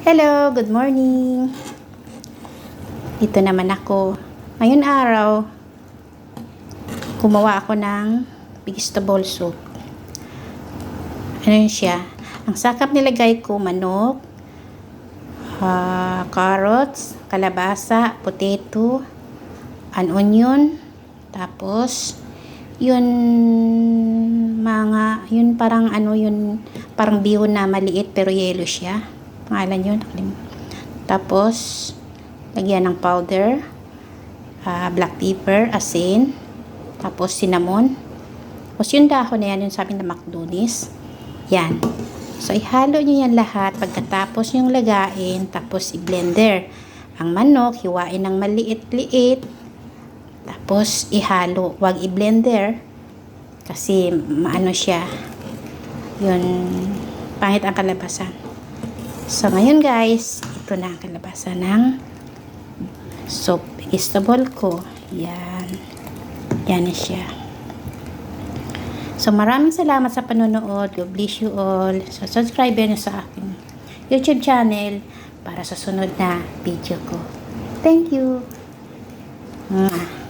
Hello, good morning. Dito naman ako. Ngayon araw, gumawa ako ng vegetable soup. Ano yun siya? Ang sakap nilagay ko, manok, carrots, kalabasa, potato, an onion, tapos yun parang parang bihon na maliit pero yellow siya. Pangalan yun. Tapos lagyan ng powder, black pepper, asin, tapos cinnamon. Tapos yung dahon na yan, yung sabi na McDonald's. Yan. So, ihalo nyo yan lahat. Pagkatapos yung lagain, tapos i-blender. Ang manok, hiwain ng maliit-liit. Tapos, ihalo. Huwag i-blender. Kasi, maano siya. Yun, pangit ang kalabasan. So, ngayon guys, ito na ang kalabasan ng soup vegetable ko. Yan. Yan na siya. So, maraming salamat sa panonood. God bless you all. So, subscribe nyo sa aking YouTube channel para sa sunod na video ko. Thank you.